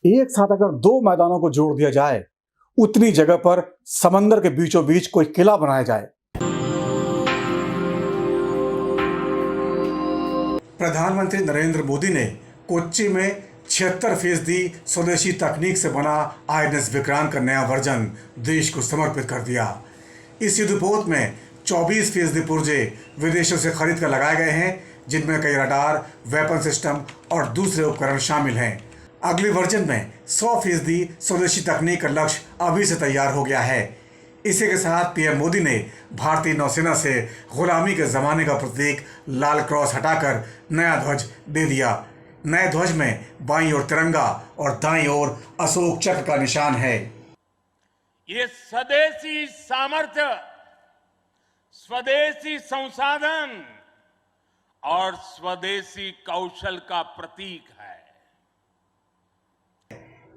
एक साथ अगर दो मैदानों को जोड़ दिया जाए, उतनी जगह पर समंदर के बीचों बीच कोई किला बनाया जाए। प्रधानमंत्री नरेंद्र मोदी ने कोच्चि में 76% स्वदेशी तकनीक से बना INS विक्रांत का नया वर्जन देश को समर्पित कर दिया। इस युद्धपोत में 24% पुर्जे विदेशों से खरीद कर लगाए गए हैं, जिनमें कई रडार, वेपन सिस्टम और दूसरे उपकरण शामिल हैं। अगले वर्जन में 100% स्वदेशी तकनीक का लक्ष्य अभी से तैयार हो गया है। इसी के साथ पीएम मोदी ने भारतीय नौसेना से गुलामी के जमाने का प्रतीक लाल क्रॉस हटाकर नया ध्वज दे दिया। नए ध्वज में बाईं ओर तिरंगा और दाईं ओर अशोक चक्र का निशान है। ये स्वदेशी सामर्थ्य, स्वदेशी संसाधन और स्वदेशी कौशल का प्रतीक है।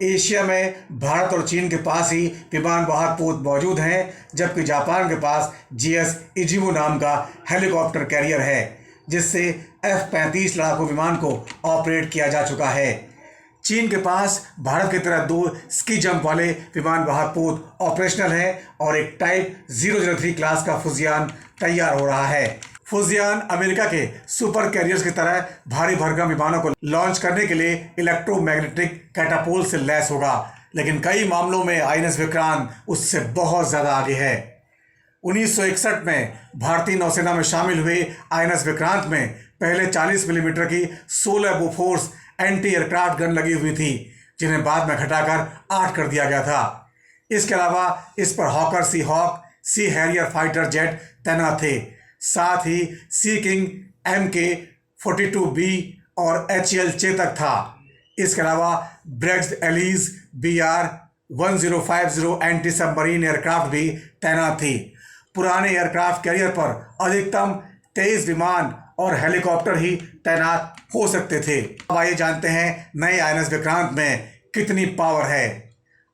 एशिया में भारत और चीन के पास ही विमान वाहक पोत मौजूद हैं, जबकि जापान के पास GS इजिमो नाम का हेलीकॉप्टर कैरियर है, जिससे F-35 लड़ाकू विमान को ऑपरेट किया जा चुका है। चीन के पास भारत की तरह 2 स्की जंप वाले विमान वाहक पोत ऑपरेशनल है और एक टाइप 003 क्लास का फुजियान तैयार हो रहा है। फुजियान अमेरिका के सुपर कैरियर्स की तरह भारी भरकम विमानों को लॉन्च करने के लिए इलेक्ट्रोमैग्नेटिक कैटापोल्ट से लैस होगा, लेकिन कई मामलों में INS विक्रांत उससे बहुत ज्यादा आगे है। 1961 में भारतीय नौसेना में शामिल हुए INS विक्रांत में पहले 40 मिलीमीटर की 16 बोफोर्स एंटी एयरक्राफ्ट गन लगी हुई थी, जिन्हें बाद में घटाकर 8 कर दिया गया था। इसके अलावा इस पर हॉकर सी हॉक, सी हैरियर फाइटर जेट तैनात थे। साथ ही सी किंग MK-42B और HAL चेतक था। इसके अलावा Bragg's allies BR-1050 anti submarine aircraft भी तैनात थी। पुराने एयरक्राफ्ट कैरियर पर अधिकतम 23 विमान और हेलीकॉप्टर ही तैनात हो सकते थे। अब आइए जानते हैं नए INS विक्रांत में कितनी पावर है।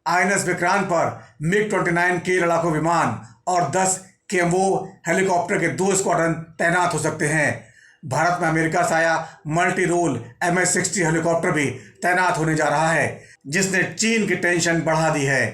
INS विक्रांत पर MiG-29K लड़ाकू विमान और 10 केम्बो हेलीकॉप्टर के 2 स्क्वाड्रन तैनात हो सकते हैं। भारत में अमेरिका से आया मल्टी रोल MH-60 हेलीकॉप्टर भी तैनात होने जा रहा है, जिसने चीन की टेंशन बढ़ा दी है।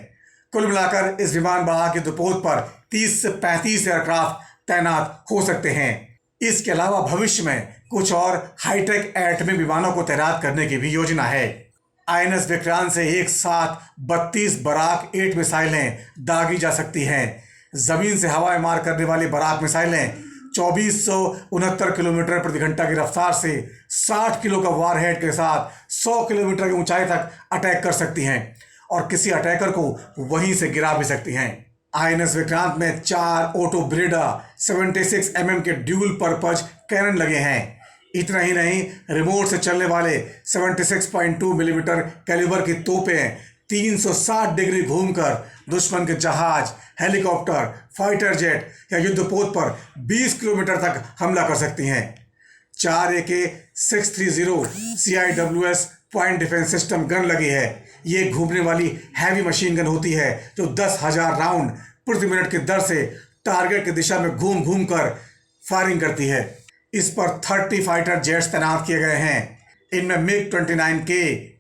कुल मिलाकर इस विमान वाहक युद्धपोत पर 30 से 35 एयरक्राफ्ट तैनात हो सकते हैं। इसके अलावा भविष्य में कुछ और हाईटेक एटमी विमानों को तैनात करने की भी योजना है। INS विक्रांत से एक साथ 32 बराक 8 मिसाइलें दागी जा सकती हैं। जमीन से हवा में मार करने वाली बराक मिसाइलें 2469 किलोमीटर प्रति घंटा की रफ्तार से 60 किलो का वारहेड के साथ 100 किलोमीटर की ऊंचाई तक अटैक कर सकती हैं और किसी अटैकर को वहीं से गिरा भी सकती हैं। INS विक्रांत में 4 ऑटो ब्रेडा 76 mm के ड्यूल पर्पज कैनन लगे हैं। इतना ही नहीं, रिमोट से चलने वाले 76.2 मिलीमीटर कैलिबर की तोपें 360 डिग्री घूमकर दुश्मन के जहाज, हेलीकॉप्टर, फाइटर जेट या युद्धपोत पर 20 किलोमीटर तक हमला कर सकती हैं। 4 AK-630 CIWS point defence system gun लगी है। ये घूमने वाली हैवी मशीन गन होती है जो 10,000 राउंड प्रति मिनट की दर से टारगेट की दिशा में घूम घूम कर फायरिंग करती है। इस पर 30 फाइटर जेट्स तैनात किए गए हैं। इनमें MiG-29K,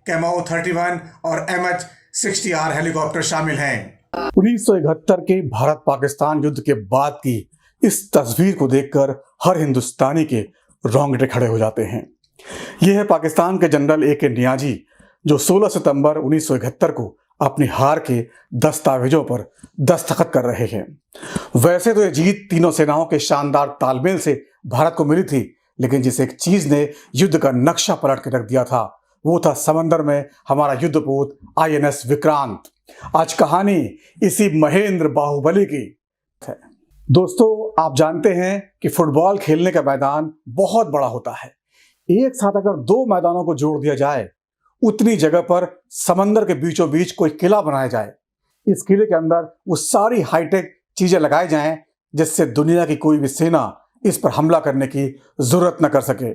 कैमाओ 31 और MH-60R हेलीकॉप्टर शामिल हैं। 1971 के भारत पाकिस्तान युद्ध के बाद की इस तस्वीर को देखकर हर हिंदुस्तानी के रोंगटे खड़े हो जाते हैं। यह है पाकिस्तान के जनरल AK नियाजी, जो 16 सितंबर 1971 को अपनी हार के दस्तावेजों पर दस्तखत कर रहे हैं। वैसे तो यह जीत तीनों सेनाओं के शानदार तालमेल से भारत को मिली थी, लेकिन जिस एक चीज ने युद्ध का नक्शा पलट के रख दिया था, वो था समंदर में हमारा युद्धपोत INS विक्रांत। आज कहानी इसी महेंद्र बाहुबली की है। दोस्तों, आप जानते हैं कि फुटबॉल खेलने का मैदान बहुत बड़ा होता है। एक साथ अगर दो मैदानों को जोड़ दिया जाए, उतनी जगह पर समंदर के बीचों बीच कोई किला बनाया जाए। इस किले के अंदर वो सारी हाईटेक चीजें लगाई जाएं जिससे दुनिया की कोई भी सेना इस पर हमला करने की जरूरत न कर सके।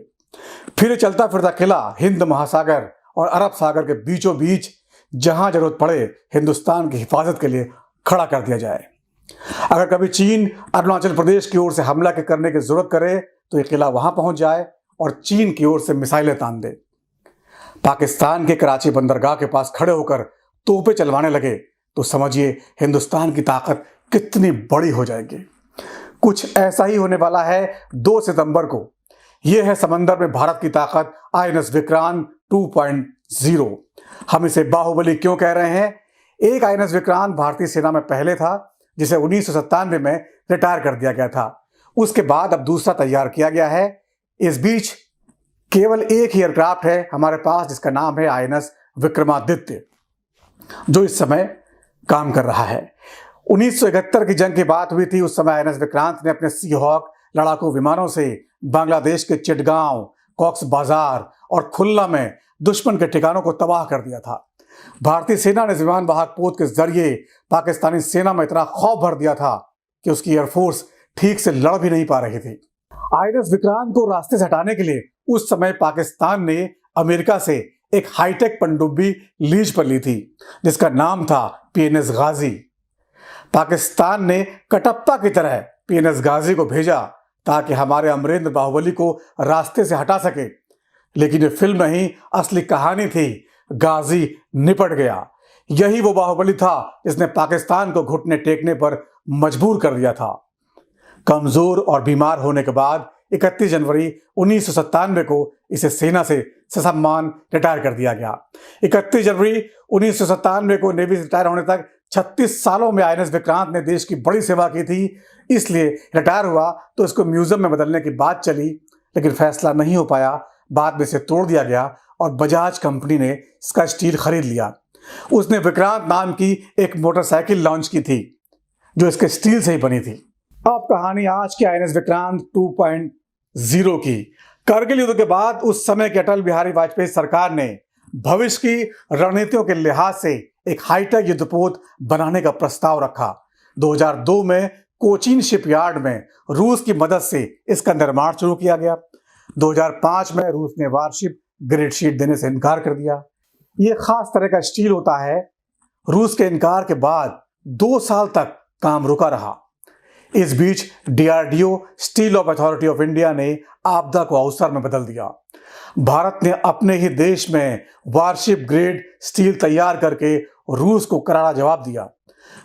फिर चलता फिरता किला हिंद महासागर और अरब सागर के बीचों बीच जहां जरूरत पड़े हिंदुस्तान की हिफाजत के लिए खड़ा कर दिया जाए। अगर कभी चीन अरुणाचल प्रदेश की ओर से हमला करने की जरूरत करे तो ये किला वहां पहुंच जाए और चीन की ओर से मिसाइलें तान दे। पाकिस्तान के कराची बंदरगाह के पास खड़े होकर तोपें चलवाने लगे तो समझिए हिंदुस्तान की ताकत कितनी बड़ी हो जाएगी। कुछ ऐसा ही होने वाला है 2 सितंबर को। यह है समंदर में भारत की ताकत आईएनएस विक्रांत 2.0। हम इसे बाहुबली क्यों कह रहे हैं? एक आईएनएस विक्रांत भारतीय सेना में पहले था जिसे 1997 में रिटायर कर दिया गया था। उसके बाद अब दूसरा तैयार किया गया है। इस बीच केवल एक ही एयरक्राफ्ट है हमारे पास जिसका नाम है आईएनएस विक्रमादित्य, जो इस समय काम कर रहा है। 1971 की जंग की बात हुई थी। उस समय आईएनएस विक्रांत ने अपने सी हॉक लड़ाकू विमानों से बांग्लादेश के चिटगांव, कॉक्स बाजार और खुल्ला में दुश्मन के ठिकानों को तबाह कर दिया था। भारतीय सेना ने विमान वाहक पोत के जरिए पाकिस्तानी सेना में इतना खौफ भर दिया था कि उसकी एयरफोर्स ठीक से लड़ भी नहीं पा रही थी। आईएनएस विक्रांत को रास्ते से हटाने के लिए उस समय पाकिस्तान ने अमेरिका से एक हाईटेक पनडुब्बी लीज पर ली थी जिसका नाम था पीएनएस गाजी। पाकिस्तान ने कटप्पा की तरह पीएनएस गाजी को भेजा ताकि हमारे अमरेंद्र बाहुबली को रास्ते से हटा सके, लेकिन ये फिल्म नहीं, असली कहानी थी। गाजी निपट गया। यही वो बाहुबली था जिसने पाकिस्तान को घुटने टेकने पर मजबूर कर दिया था। कमजोर और बीमार होने के बाद 31 जनवरी 1997 को इसे सेना से ससम्मान रिटायर कर दिया गया। 31 जनवरी 1997 को नेवी से रिटायर होने तक 36 सालों में आईएनएस विक्रांत ने देश की बड़ी सेवा की थी, इसलिए रिटायर हुआ तो इसको म्यूजियम में बदलने की बात चली, लेकिन फैसला नहीं हो पाया। बाद में इसे तोड़ दिया गया और बजाज कंपनी ने इसका स्टील खरीद लिया। उसने विक्रांत नाम की एक मोटरसाइकिल लॉन्च की थी जो इसके स्टील से ही बनी थी। अब कहानी आज के आईएनएस विक्रांत 2.0 की। करगिल युद्ध के बाद उस समय के अटल बिहारी वाजपेयी सरकार ने भविष्य की रणनीतियों के लिहाज से एक हाईटेक युद्धपोत बनाने का प्रस्ताव रखा। 2002 में कोचीन शिपयार्ड में रूस की मदद से इसका निर्माण शुरू किया गया। 2005 में रूस ने वारशिप ग्रेड शीट देने से इनकार कर दिया। यह खास तरह का स्टील होता है। रूस के इनकार के बाद 2 साल तक काम रुका रहा। इस बीच DRDO steel of authority of India ने आपदा को अवसर में बदल दिया। भारत ने अपने ही देश में वारशिप ग्रेड स्टील तैयार करके रूस को करारा जवाब दिया।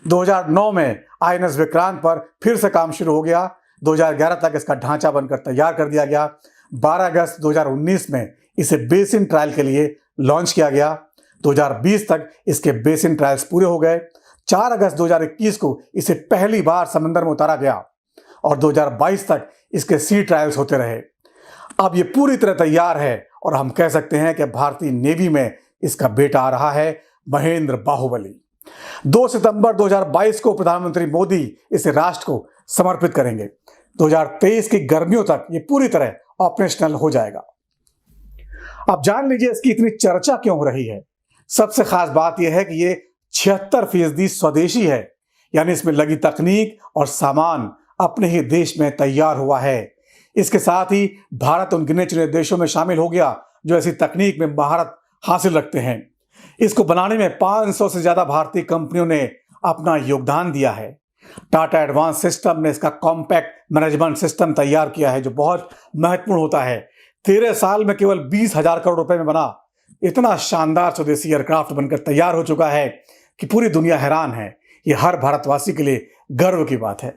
2009 में आईएनएस विक्रांत पर फिर से काम शुरू हो गया। 2011 तक इसका ढांचा बनकर तैयार कर दिया गया। 12 अगस्त 2019 में इसे बेसिन ट्रायल के लिए लॉन्च किया गया। 2020 तक इसके बेसिन ट्रायल्स पूरे हो गए। 4 अगस्त 2021 को इसे पहली बार समंदर में उतारा गया और 2022 तक इसके सी ट्रायल्स होते रहे। अब ये पूरी तरह तैयार है और हम कह सकते हैं कि भारतीय नेवी में इसका बेटा आ रहा है, महेंद्र बाहुबली। 2 सितंबर 2022 को प्रधानमंत्री मोदी इसे राष्ट्र को समर्पित करेंगे। 2023 की गर्मियों तक ये पूरी तरह ऑपरेशनल हो जाएगा। अब जान लीजिए इसकी इतनी चर्चा क्यों हो रही है। सबसे खास बात यह है कि ये 76% स्वदेशी है, यानी इसमें लगी तकनीक और सामान अपने ही देश में तैयार हुआ है। इसके साथ ही भारत उन गिने चुने देशों में शामिल हो गया जो ऐसी तकनीक में महारत हासिल रखते हैं। इसको बनाने में 500 से ज्यादा भारतीय कंपनियों ने अपना योगदान दिया है। टाटा एडवांस सिस्टम ने इसका कॉम्पैक्ट मैनेजमेंट सिस्टम तैयार किया है जो बहुत महत्वपूर्ण होता है। 13 साल में केवल 20,000 करोड़ रुपए में बना इतना शानदार स्वदेशी एयरक्राफ्ट बनकर तैयार हो चुका है कि पूरी दुनिया हैरान है। ये हर भारतवासी के लिए गर्व की बात है।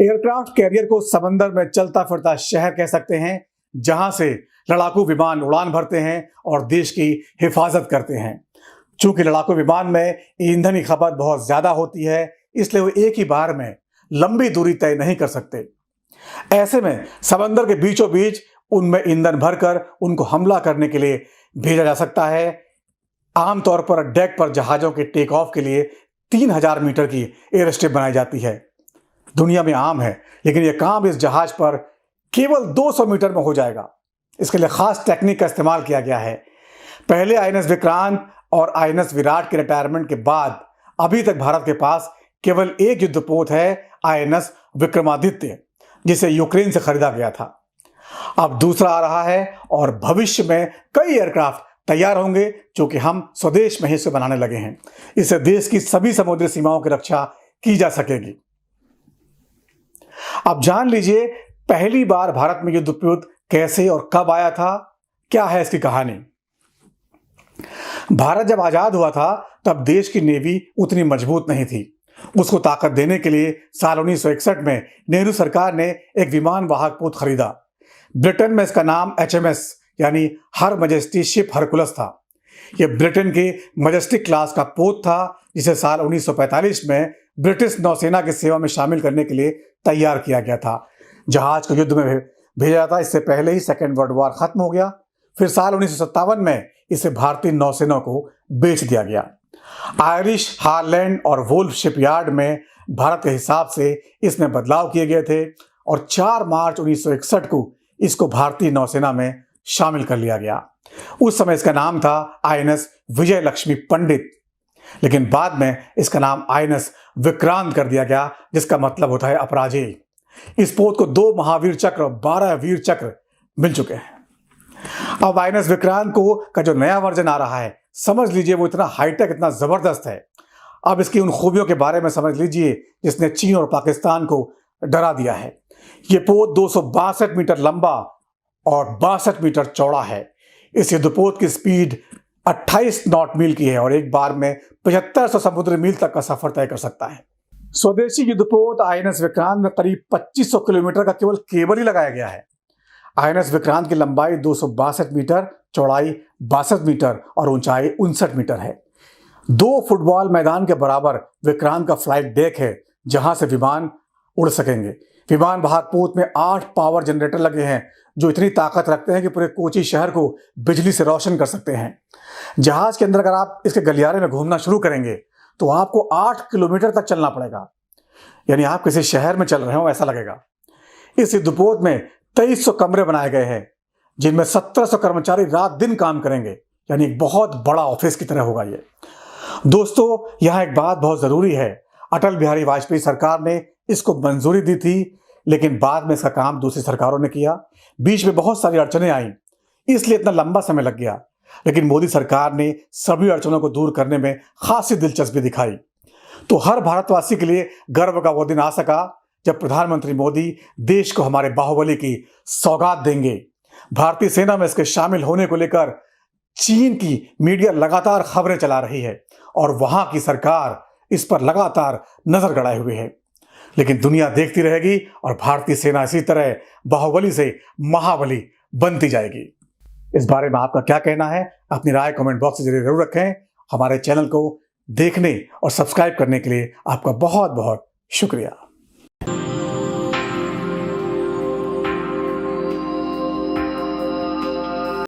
एयरक्राफ्ट कैरियर को समंदर में चलता फिरता शहर कह सकते हैं, जहां से लड़ाकू विमान उड़ान भरते हैं और देश की हिफाजत करते हैं। चूंकि लड़ाकू विमान में ईंधन की खपत बहुत ज्यादा होती है, इसलिए वो एक ही बार में लंबी दूरी तय नहीं कर सकते। ऐसे में समंदर के बीचों बीच उनमें ईंधन भरकर उनको हमला करने के लिए भेजा जा सकता है। आमतौर पर डेक पर जहाजों के टेक ऑफ के लिए 3000 मीटर की एयर स्ट्रिप बनाई जाती है। दुनिया में आम है, लेकिन यह काम इस जहाज पर केवल 200 मीटर में हो जाएगा। इसके लिए खास टेक्निक का इस्तेमाल किया गया है। पहले आईएनएस विक्रांत और आईएनएस विराट के रिटायरमेंट के बाद अभी तक भारत के पास केवल एक युद्धपोत है, आईएनएस विक्रमादित्य, जिसे यूक्रेन से खरीदा गया था। अब दूसरा आ रहा है और भविष्य में कई एयरक्राफ्ट तैयार होंगे जो कि हम स्वदेश में ही इसे बनाने लगे हैं। इससे देश की सभी समुद्री सीमाओं की रक्षा की जा सकेगी। अब जान लीजिए पहली बार भारत में युद्धपोत कैसे और कब आया था, क्या है इसकी कहानी। भारत जब आज़ाद हुआ था तब देश की नेवी उतनी मजबूत नहीं थी। उसको ताकत देने के लिए साल 1961 में नेहरू सरकार ने एक विमान वाहक पोत खरीदा। ब्रिटेन में इसका नाम HMS यानी हर मजेस्टी शिप हरकुलस था। यह ब्रिटेन के मजेस्टिक क्लास का पोत था जिसे साल 1945 में ब्रिटिश नौसेना की सेवा में शामिल करने के लिए तैयार किया गया था। जहाज को युद्ध में भेजा था, इससे पहले ही सेकेंड वर्ल्ड वॉर खत्म हो गया। फिर साल 1957 में इसे भारतीय नौसेना को बेच दिया गया। आयरिश, हारलैंड और वुल्फ शिपयार्ड में भारत के हिसाब से इसमें बदलाव किए गए थे और 4 मार्च 1961 को इसको भारतीय नौसेना में शामिल कर लिया गया। उस समय इसका नाम था INS विजय लक्ष्मी पंडित, लेकिन बाद में इसका नाम INS विक्रांत कर दिया गया, जिसका मतलब होता है अपराजेय। इस पोत को 2 महावीर चक्र और 12 वीर चक्र मिल चुके हैं। अब INS विक्रांत का जो नया वर्जन आ रहा है, समझ लीजिए वो इतना हाईटेक, इतना जबरदस्त है। अब इसकी उन खूबियों के बारे में समझ लीजिए जिसने चीन और पाकिस्तान को डरा दिया है। ये पोत 262 मीटर लंबा और 62 मीटर चौड़ा है। इस युद्धपोत की स्पीड 28 नॉट मील की है और एक बार में 7500 समुद्री मील तक का सफर तय कर सकता है। स्वदेशी युद्धपोत INS विक्रांत में करीब 2500 किलोमीटर का केवल केबल ही लगाया गया है। INS विक्रांत की लंबाई 262 मीटर, चौड़ाई 62 मीटर और ऊंचाई 59 मीटर है। 2 फुटबॉल मैदान के बराबर विक्रांत का फ्लाइट डेक है जहां से विमान उड़ सकेंगे। विमान वाहक पोत में 8 पावर जनरेटर लगे हैं जो इतनी ताकत रखते हैं कि पूरे कोची शहर को बिजली से रोशन कर सकते हैं। जहाज के अंदर अगर आप इसके गलियारे में घूमना शुरू करेंगे तो आपको 8 किलोमीटर तक चलना पड़ेगा, यानी आप किसी शहर में चल रहे हो ऐसा लगेगा। इस युद्धपोत में 2300 कमरे बनाए गए हैं जिनमें 1700 कर्मचारी रात दिन काम करेंगे, यानी एक बहुत बड़ा ऑफिस की तरह होगा ये। दोस्तों, यहाँ एक बात बहुत जरूरी है। अटल बिहारी वाजपेयी सरकार ने इसको मंजूरी दी थी, लेकिन बाद में इसका काम दूसरी सरकारों ने किया। बीच में बहुत सारी अड़चनें आई, इसलिए इतना लंबा समय लग गया। लेकिन मोदी सरकार ने सभी अड़चनों को दूर करने में खासी दिलचस्पी दिखाई। तो हर भारतवासी के लिए गर्व का वो दिन आ सका जब प्रधानमंत्री मोदी देश को हमारे बाहुबली की सौगात देंगे। भारतीय सेना में इसके शामिल होने को लेकर चीन की मीडिया लगातार खबरें चला रही है और वहां की सरकार इस पर लगातार नजर गड़ाए हुए है। लेकिन दुनिया देखती रहेगी और भारतीय सेना इसी तरह बाहुबली से महाबली बनती जाएगी। इस बारे में आपका क्या कहना है? अपनी राय कमेंट बॉक्स में जरूर रखें। हमारे चैनल को देखने और सब्सक्राइब करने के लिए आपका बहुत बहुत शुक्रिया।